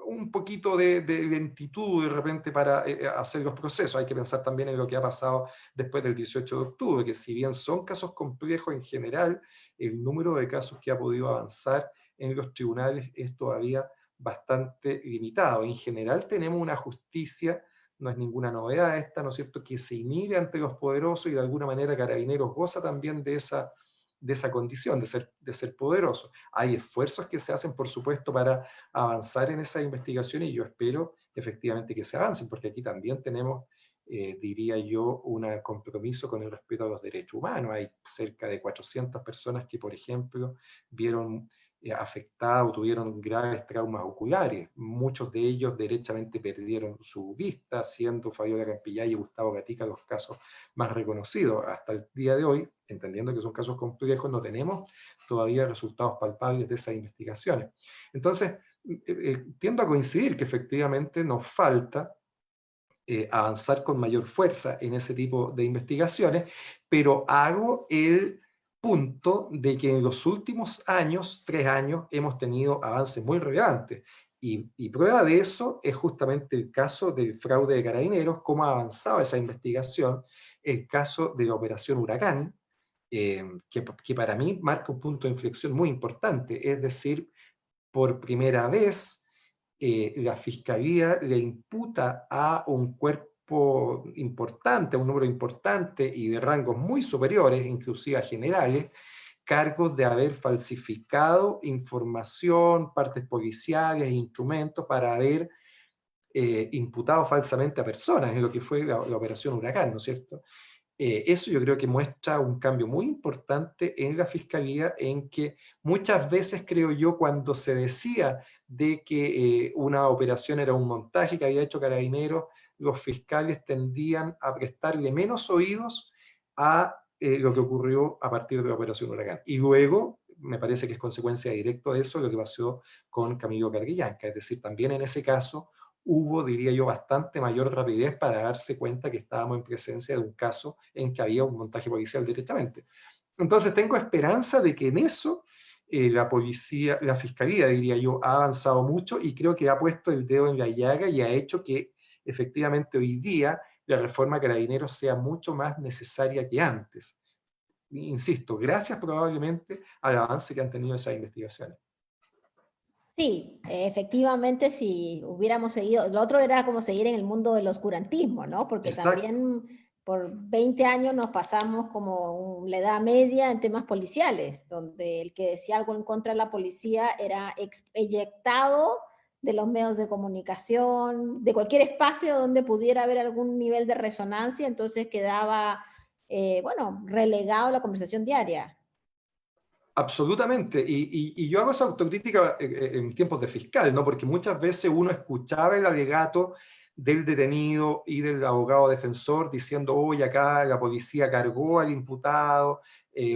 un poquito de lentitud de repente para hacer los procesos. Hay que pensar también en lo que ha pasado después del 18 de octubre, que si bien son casos complejos en general, el número de casos que ha podido avanzar en los tribunales es todavía bastante limitado. En general tenemos una justicia, no es ninguna novedad esta, ¿no es cierto?, que se inhibe ante los poderosos, y de alguna manera Carabineros goza también de esa condición, de ser poderoso. Hay esfuerzos que se hacen, por supuesto, para avanzar en esa investigación, y yo espero efectivamente que se avancen, porque aquí también tenemos, diría yo, un compromiso con el respeto a los derechos humanos. Hay cerca de 400 personas que, por ejemplo, vieron afectadas o tuvieron graves traumas oculares. Muchos de ellos derechamente perdieron su vista, siendo Fabiola Campillay y Gustavo Gatica los casos más reconocidos. Hasta el día de hoy, entendiendo que son casos complejos, no tenemos todavía resultados palpables de esas investigaciones. Entonces, tiendo a coincidir que efectivamente nos falta avanzar con mayor fuerza en ese tipo de investigaciones, pero hago el punto de que en los últimos años, 3 años, hemos tenido avances muy relevantes. Y prueba de eso es justamente el caso del fraude de Carabineros, cómo ha avanzado esa investigación, el caso de la Operación Huracán, que para mí marca un punto de inflexión muy importante, es decir, por primera vez la Fiscalía le imputa a un cuerpo importante, a un número importante y de rangos muy superiores, inclusive a generales, cargos de haber falsificado información, partes policiales, instrumentos para haber imputado falsamente a personas en lo que fue la operación Huracán, ¿no es cierto? Eso yo creo que muestra un cambio muy importante en la Fiscalía, en que muchas veces, creo yo, cuando se decía de que una operación era un montaje que había hecho Carabineros, los fiscales tendían a prestarle menos oídos a lo que ocurrió a partir de la operación Huracán. Y luego, me parece que es consecuencia directa de eso lo que pasó con Camilo Carguillanca, es decir, también en ese caso hubo, diría yo, bastante mayor rapidez para darse cuenta que estábamos en presencia de un caso en que había un montaje policial directamente. Entonces tengo esperanza de que en eso la policía, la fiscalía, diría yo, ha avanzado mucho y creo que ha puesto el dedo en la llaga y ha hecho que efectivamente hoy día la reforma Carabineros sea mucho más necesaria que antes. Insisto, gracias probablemente al avance que han tenido esas investigaciones. Sí, efectivamente, si hubiéramos seguido, lo otro era como seguir en el mundo del oscurantismo, ¿no? Porque Exacto. también por 20 años nos pasamos como la edad media en temas policiales, donde el que decía algo en contra de la policía era eyectado de los medios de comunicación, de cualquier espacio donde pudiera haber algún nivel de resonancia, entonces quedaba, bueno, relegado a la conversación diaria. Absolutamente, y yo hago esa autocrítica en tiempos de fiscal, ¿no? Porque muchas veces uno escuchaba el alegato del detenido y del abogado defensor diciendo, oye, acá la policía cargó al imputado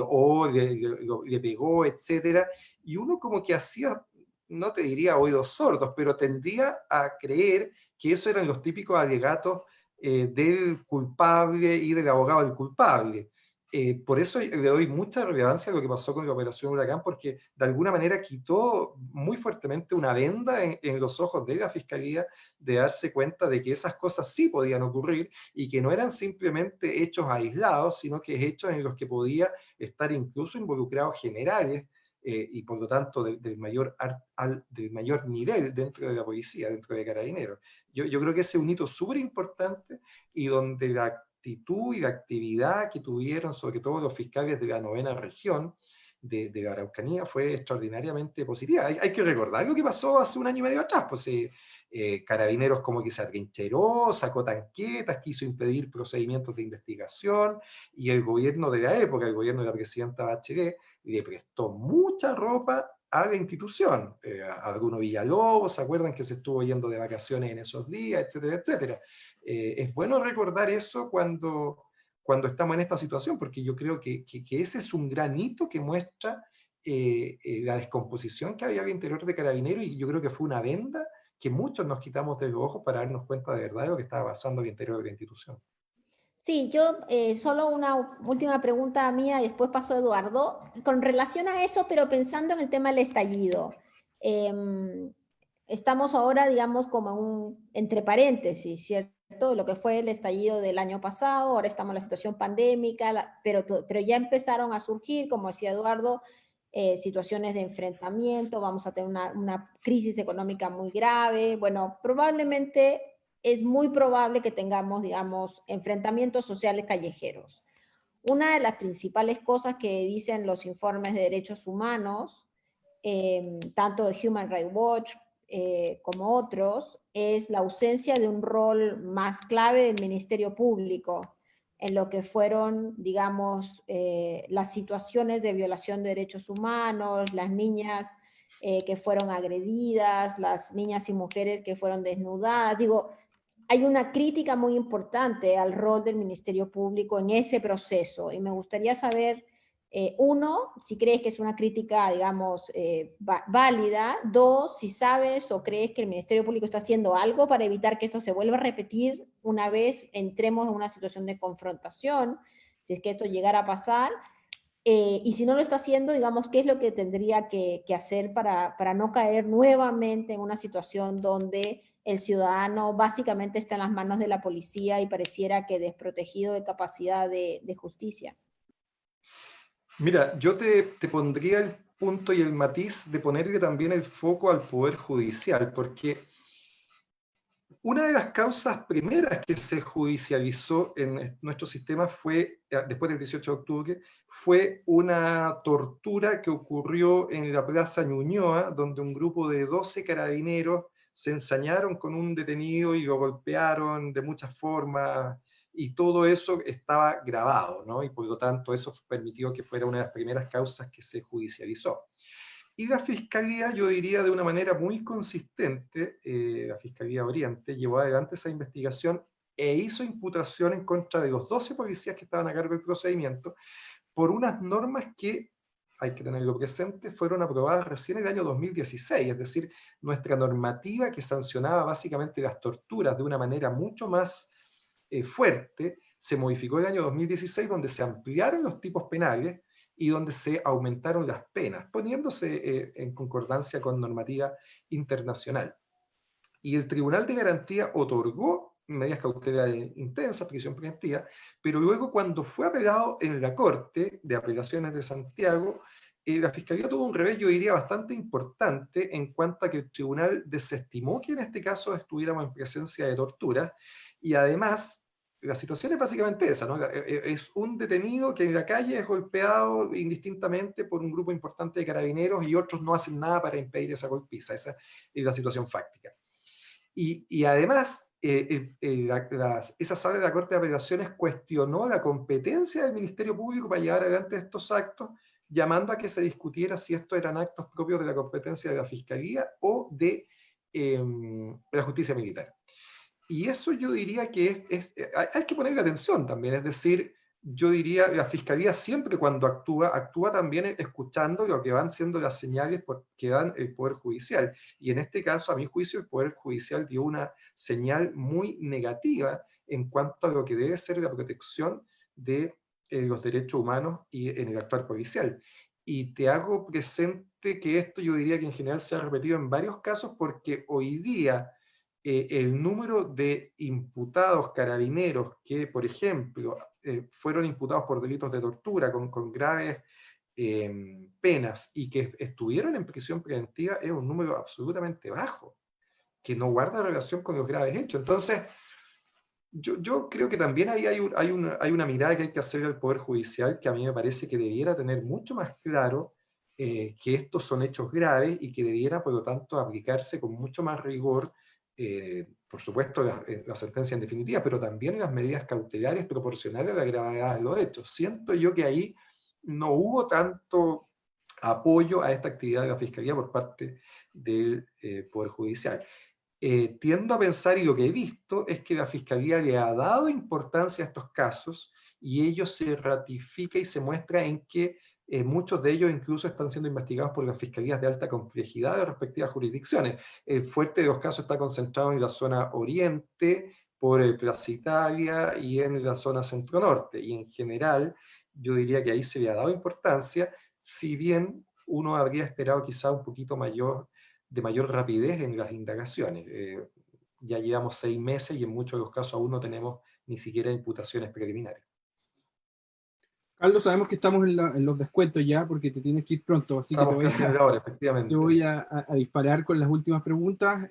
o le pegó, etcétera, y uno como que hacía, no te diría oídos sordos, pero tendía a creer que esos eran los típicos alegatos del culpable y del abogado del culpable. Por eso le doy mucha relevancia a lo que pasó con la Operación Huracán, porque de alguna manera quitó muy fuertemente una venda en los ojos de la Fiscalía de darse cuenta de que esas cosas sí podían ocurrir y que no eran simplemente hechos aislados, sino que hechos en los que podía estar incluso involucrados generales y por lo tanto del mayor nivel dentro de la policía, dentro de Carabineros. Yo creo que ese es un hito súper importante y donde la actitud y la actividad que tuvieron, sobre todo los fiscales de la 9ª región de la Araucanía, fue extraordinariamente positiva. Hay que recordar lo que pasó hace un año y medio atrás, pues Carabineros como que se atrincheró, sacó tanquetas, quiso impedir procedimientos de investigación, y el gobierno de la época, el gobierno de la presidenta Bachelet, le prestó mucha ropa a la institución. A Bruno Villalobos, ¿se acuerdan que se estuvo yendo de vacaciones en esos días, etcétera, etcétera? Es bueno recordar eso cuando estamos en esta situación, porque yo creo que ese es un gran hito que muestra la descomposición que había al interior de Carabineros, y yo creo que fue una venda que muchos nos quitamos de los ojos para darnos cuenta de verdad de lo que estaba pasando al interior de la institución. Sí, yo solo una última pregunta mía y después paso a Eduardo. Con relación a eso, pero pensando en el tema del estallido. Estamos ahora, digamos, como entre paréntesis, ¿cierto? Lo que fue el estallido del año pasado, ahora estamos en la situación pandémica, pero ya empezaron a surgir, como decía Eduardo, situaciones de enfrentamiento, vamos a tener una crisis económica muy grave. Bueno, probablemente es muy probable que tengamos, digamos, enfrentamientos sociales callejeros. Una de las principales cosas que dicen los informes de derechos humanos, tanto de Human Rights Watch como otros, es la ausencia de un rol más clave del Ministerio Público en lo que fueron, digamos, las situaciones de violación de derechos humanos, las niñas que fueron agredidas, las niñas y mujeres que fueron desnudadas. Digo, hay una crítica muy importante al rol del Ministerio Público en ese proceso y me gustaría saber, uno, si crees que es una crítica, digamos, válida. Dos, si sabes o crees que el Ministerio Público está haciendo algo para evitar que esto se vuelva a repetir una vez entremos en una situación de confrontación, si es que esto llegara a pasar. Y si no lo está haciendo, digamos, ¿qué es lo que tendría que hacer para no caer nuevamente en una situación donde el ciudadano básicamente está en las manos de la policía y pareciera que desprotegido de capacidad de justicia? Mira, yo te pondría el punto y el matiz de ponerle también el foco al Poder Judicial, porque una de las causas primeras que se judicializó en nuestro sistema fue, después del 18 de octubre, fue una tortura que ocurrió en la Plaza Ñuñoa, donde un grupo de 12 carabineros se ensañaron con un detenido y lo golpearon de muchas formas, y todo eso estaba grabado, ¿no? Y por lo tanto eso permitió que fuera una de las primeras causas que se judicializó. Y la Fiscalía, yo diría de una manera muy consistente, la Fiscalía Oriente llevó adelante esa investigación e hizo imputación en contra de los 12 policías que estaban a cargo del procedimiento por unas normas que, hay que tenerlo presente, fueron aprobadas recién en el año 2016, es decir, nuestra normativa que sancionaba básicamente las torturas de una manera mucho más fuerte, se modificó en el año 2016, donde se ampliaron los tipos penales y donde se aumentaron las penas, poniéndose en concordancia con normativa internacional. Y el Tribunal de Garantía otorgó medidas cautelares intensas, prisión preventiva, pero luego cuando fue apelado en la Corte de Apelaciones de Santiago, la Fiscalía tuvo un revés, yo diría, bastante importante en cuanto a que el tribunal desestimó que en este caso estuviéramos en presencia de tortura, y además la situación es básicamente esa, ¿no? Es un detenido que en la calle es golpeado indistintamente por un grupo importante de carabineros y otros no hacen nada para impedir esa golpiza. Esa es la situación fáctica. Y además, esa sala de la Corte de Apelaciones cuestionó la competencia del Ministerio Público para llevar adelante estos actos, llamando a que se discutiera si estos eran actos propios de la competencia de la Fiscalía o de la justicia militar. Y eso yo diría que hay que ponerle atención también, es decir, yo diría, la Fiscalía siempre cuando actúa también escuchando lo que van siendo las señales que dan el Poder Judicial. Y en este caso, a mi juicio, el Poder Judicial dio una señal muy negativa en cuanto a lo que debe ser la protección de los derechos humanos y en el actuar policial. Y te hago presente que esto yo diría que en general se ha repetido en varios casos porque hoy día el número de imputados carabineros que, por ejemplo, fueron imputados por delitos de tortura con graves penas y que estuvieron en prisión preventiva es un número absolutamente bajo, que no guarda relación con los graves hechos. Entonces, yo creo que también ahí hay una mirada que hay que hacer al Poder Judicial que a mí me parece que debiera tener mucho más claro que estos son hechos graves y que debiera, por lo tanto, aplicarse con mucho más rigor, por supuesto, la sentencia en definitiva, pero también las medidas cautelares proporcionales a la gravedad de los hechos. Siento yo que ahí no hubo tanto apoyo a esta actividad de la Fiscalía por parte del Poder Judicial. Tiendo a pensar, y lo que he visto, es que la Fiscalía le ha dado importancia a estos casos y ello se ratifica y se muestra en que muchos de ellos incluso están siendo investigados por las fiscalías de alta complejidad de las respectivas jurisdicciones. El fuerte de los casos está concentrado en la zona oriente, por Plaza Italia y en la zona centro-norte. Y en general, yo diría que ahí se le ha dado importancia, si bien uno habría esperado quizá un poquito de mayor rapidez en las indagaciones. Ya llevamos 6 meses y en muchos de los casos aún no tenemos ni siquiera imputaciones preliminares. Carlos, sabemos que estamos en los descuentos ya, porque te tienes que ir pronto, así que Estamos casi en la hora, efectivamente. te voy a disparar con las últimas preguntas.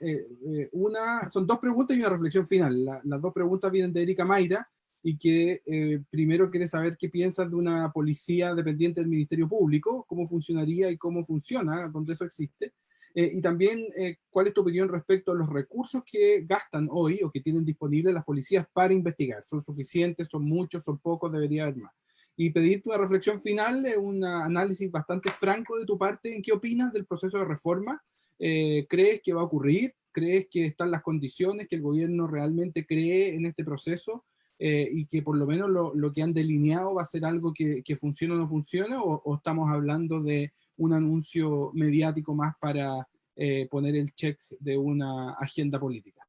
Son 2 preguntas y una reflexión final. Las 2 preguntas vienen de Erika Mayra, y que primero quiere saber qué piensas de una policía dependiente del Ministerio Público, cómo funcionaría y cómo funciona, donde eso existe. Y también, ¿cuál es tu opinión respecto a los recursos que gastan hoy o que tienen disponibles las policías para investigar? ¿Son suficientes? ¿Son muchos? ¿Son pocos? ¿Debería haber más? y pedir tu reflexión final, un análisis bastante franco de tu parte en qué opinas del proceso de reforma. ¿Crees que va a ocurrir? ¿Crees que están las condiciones, que el gobierno realmente cree en este proceso y que por lo menos lo que han delineado va a ser algo que funcione o no funcione? ¿O estamos hablando de un anuncio mediático más para poner el check de una agenda política?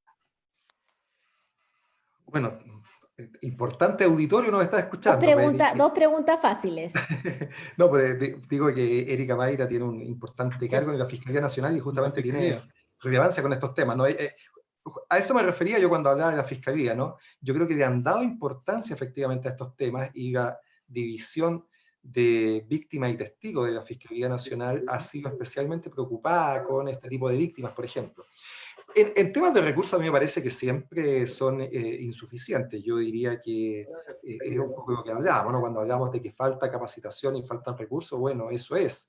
Bueno, importante auditorio nos está escuchando. Dos preguntas fáciles. No, pero digo que Erika Mayra tiene un importante Sí, cargo en la Fiscalía Nacional y justamente la Fiscalía. tiene relevancia con estos temas, ¿no? A eso me refería yo cuando hablaba de la Fiscalía, ¿no? Yo creo que le han dado importancia efectivamente a estos temas y la división de víctimas y testigos de la Fiscalía Nacional ha sido especialmente preocupada con este tipo de víctimas, por ejemplo. En temas de recursos a mí me parece que siempre son insuficientes. Yo diría que es un poco lo que hablábamos, ¿no? Cuando hablamos de que falta capacitación y faltan recursos, bueno, eso es.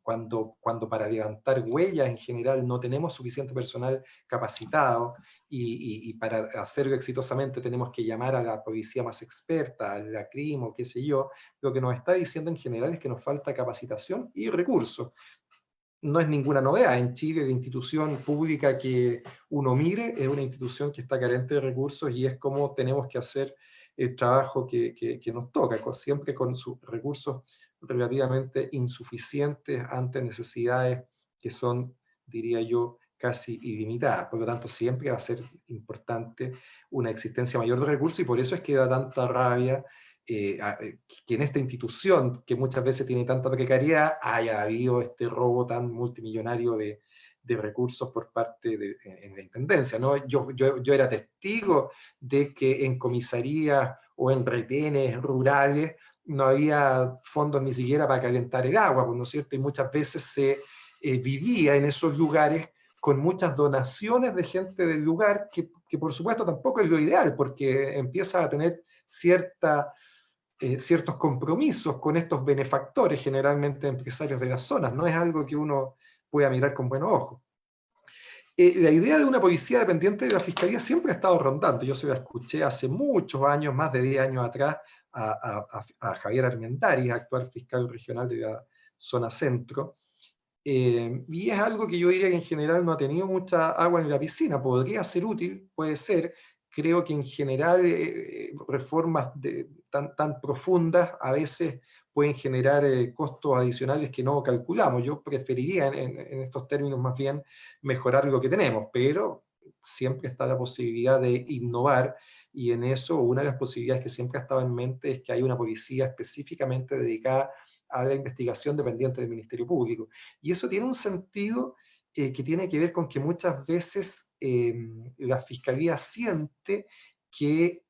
Cuando para levantar huellas en general no tenemos suficiente personal capacitado y para hacerlo exitosamente tenemos que llamar a la policía más experta, a la CRIM o qué sé yo, lo que nos está diciendo en general es que nos falta capacitación y recursos. No es ninguna novedad. En Chile, la institución pública que uno mire es una institución que está carente de recursos y es como tenemos que hacer el trabajo que nos toca, siempre con sus recursos relativamente insuficientes ante necesidades que son, diría yo, casi ilimitadas. Por lo tanto, siempre va a ser importante una existencia mayor de recursos y por eso es que da tanta rabia que en esta institución, que muchas veces tiene tanta precariedad, haya habido este robo tan multimillonario de recursos por parte en la Intendencia, ¿no? Yo era testigo de que en comisarías o en retenes rurales no había fondos ni siquiera para calentar el agua, ¿no es cierto? Y muchas veces se vivía en esos lugares con muchas donaciones de gente del lugar, que por supuesto tampoco es lo ideal, porque empieza a tener ciertos compromisos con estos benefactores, generalmente empresarios de las zonas. No es algo que uno pueda mirar con buenos ojos. La idea de una policía dependiente de la Fiscalía siempre ha estado rondando. Yo se la escuché hace muchos años, más de 10 años atrás, a Javier Armendariz, actual fiscal regional de la zona centro. Y es algo que yo diría que en general no ha tenido mucha agua en la piscina. Podría ser útil, puede ser. Creo que en general reformas tan profundas a veces pueden generar costos adicionales que no calculamos. Yo preferiría en estos términos más bien mejorar lo que tenemos, pero siempre está la posibilidad de innovar y en eso una de las posibilidades que siempre ha estado en mente es que hay una policía específicamente dedicada a la investigación dependiente del Ministerio Público. Y eso tiene un sentido que tiene que ver con que muchas veces la Fiscalía siente que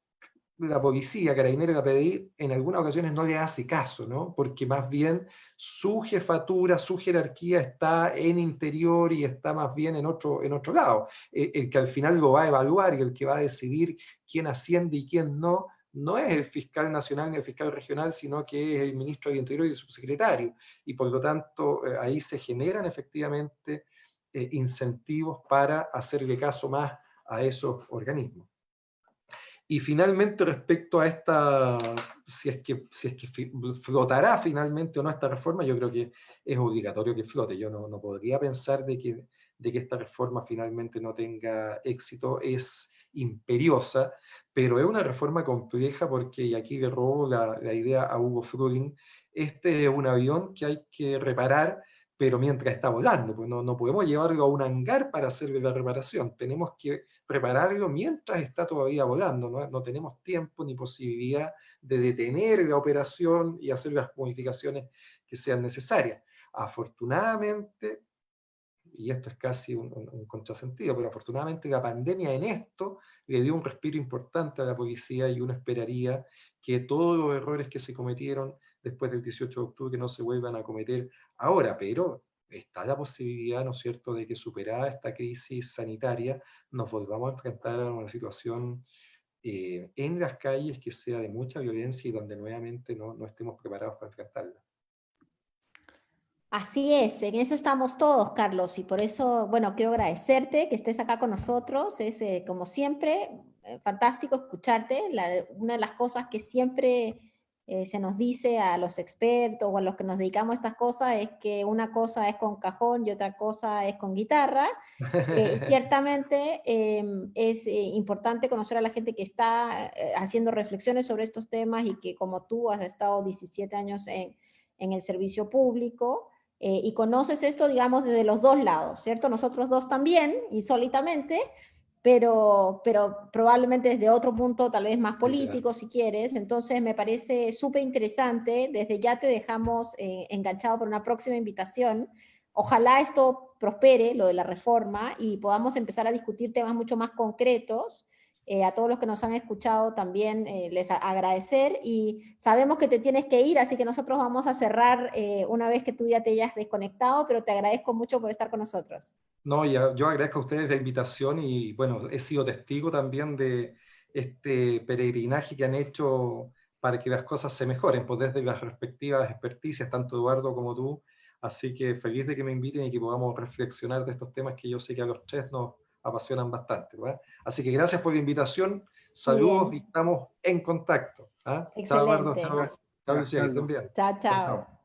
la policía, Carabineros y la PDI en algunas ocasiones no le hace caso, ¿no? Porque más bien su jefatura, su jerarquía está en interior y está más bien en otro lado. El que al final lo va a evaluar y el que va a decidir quién asciende y quién no, no es el fiscal nacional ni el fiscal regional, sino que es el ministro de Interior y el subsecretario. Y por lo tanto, ahí se generan efectivamente incentivos para hacerle caso más a esos organismos. Y finalmente, respecto a si es que flotará finalmente o no esta reforma, yo creo que es obligatorio que flote. Yo no podría pensar de que esta reforma finalmente no tenga éxito. Es imperiosa, pero es una reforma compleja porque, y aquí le robo la idea a Hugo Fröhling, este es un avión que hay que reparar, pero mientras está volando, pues no podemos llevarlo a un hangar para hacerle la reparación. Tenemos que prepararlo mientras está todavía volando, no tenemos tiempo ni posibilidad de detener la operación y hacer las modificaciones que sean necesarias. Afortunadamente, y esto es casi un contrasentido, pero afortunadamente la pandemia en esto le dio un respiro importante a la policía y uno esperaría que todos los errores que se cometieron después del 18 de octubre no se vuelvan a cometer ahora, pero está la posibilidad, ¿no es cierto?, de que superada esta crisis sanitaria nos volvamos a enfrentar a una situación en las calles que sea de mucha violencia y donde nuevamente no estemos preparados para enfrentarla. Así es, en eso estamos todos, Carlos, y por eso, bueno, quiero agradecerte que estés acá con nosotros. Es, como siempre, fantástico escucharte. Una de las cosas que siempre se nos dice a los expertos o a los que nos dedicamos a estas cosas es que una cosa es con cajón y otra cosa es con guitarra. Ciertamente es importante conocer a la gente que está haciendo reflexiones sobre estos temas y que como tú has estado 17 años en el servicio público y conoces esto, digamos, desde los dos lados, ¿cierto? Nosotros dos también, insólitamente, pero probablemente desde otro punto tal vez más político, si quieres. Entonces me parece súper interesante. Desde ya te dejamos enganchado por una próxima invitación. Ojalá esto prospere, lo de la reforma, y podamos empezar a discutir temas mucho más concretos. A todos los que nos han escuchado también les agradecer, y sabemos que te tienes que ir, así que nosotros vamos a cerrar una vez que tú ya te hayas desconectado, pero te agradezco mucho por estar con nosotros. No, yo agradezco a ustedes la invitación y bueno, he sido testigo también de este peregrinaje que han hecho para que las cosas se mejoren, pues desde las respectivas experticias, tanto Eduardo como tú. Así que feliz de que me inviten y que podamos reflexionar de estos temas que yo sé que a los tres nos apasionan bastante, ¿verdad? Así que gracias por la invitación, saludos y Bien. estamos en contacto. ¿Ah? Chao, Eduardo, Excelente. chao, Gracias, chao, Lucía, que estén Carlos. bien. Chao, Chao, chao. chao.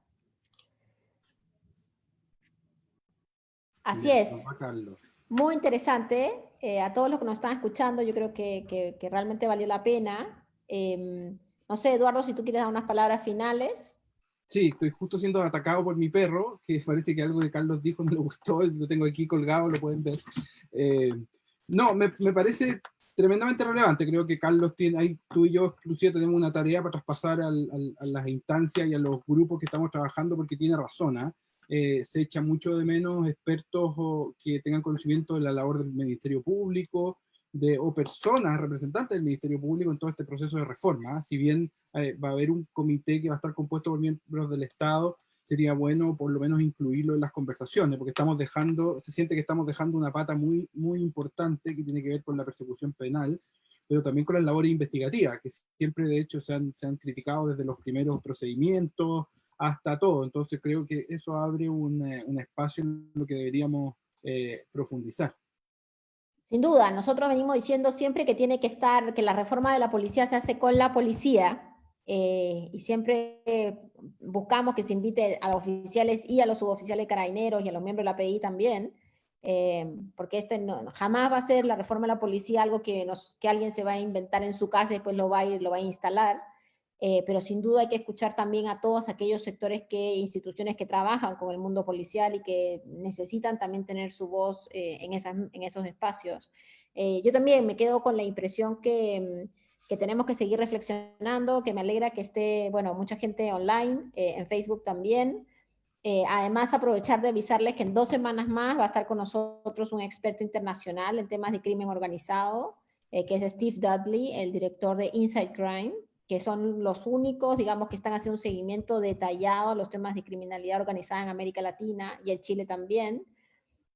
Así Ya, es. nos va Carlos. Muy interesante. A todos los que nos están escuchando, yo creo que realmente valió la pena. No sé, Eduardo, si tú quieres dar unas palabras finales. Sí, estoy justo siendo atacado por mi perro, que parece que algo de Carlos dijo no le gustó, lo tengo aquí colgado, lo pueden ver. No, me parece tremendamente relevante. Creo que Carlos tiene, ahí tú y yo, Lucía, tenemos una tarea para traspasar a las instancias y a los grupos que estamos trabajando, porque tiene razón. Se echa mucho de menos expertos que tengan conocimiento de la labor del Ministerio Público, o personas representantes del Ministerio Público en todo este proceso de reforma. Si bien va a haber un comité que va a estar compuesto por miembros del Estado, sería bueno por lo menos incluirlo en las conversaciones, porque se siente que estamos dejando una pata muy, muy importante que tiene que ver con la persecución penal, pero también con las labores investigativas, que siempre de hecho se han criticado desde los primeros procedimientos hasta todo. Entonces creo que eso abre un espacio en lo que deberíamos profundizar. Sin duda, nosotros venimos diciendo siempre que tiene que estar, que la reforma de la policía se hace con la policía, y siempre buscamos que se invite a los oficiales y a los suboficiales carabineros y a los miembros de la PDI también, porque jamás va a ser la reforma de la policía algo que alguien se va a inventar en su casa y después lo va a instalar. Pero sin duda hay que escuchar también a todos aquellos sectores instituciones que trabajan con el mundo policial y que necesitan también tener su voz en esos espacios. Yo también me quedo con la impresión que tenemos que seguir reflexionando, que me alegra que esté, bueno, mucha gente online, en Facebook también. Además, aprovechar de avisarles que en 2 semanas más va a estar con nosotros un experto internacional en temas de crimen organizado, que es Steve Dudley, el director de Inside Crime, que son los únicos, digamos, que están haciendo un seguimiento detallado a los temas de criminalidad organizada en América Latina y en Chile también.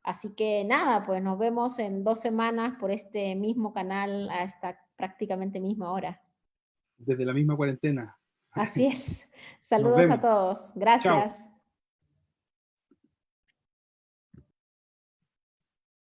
Así que nada, pues nos vemos en 2 semanas por este mismo canal a esta prácticamente misma hora. Desde la misma cuarentena. Así es. Nos Saludos a vemos. todos. Chao. Gracias.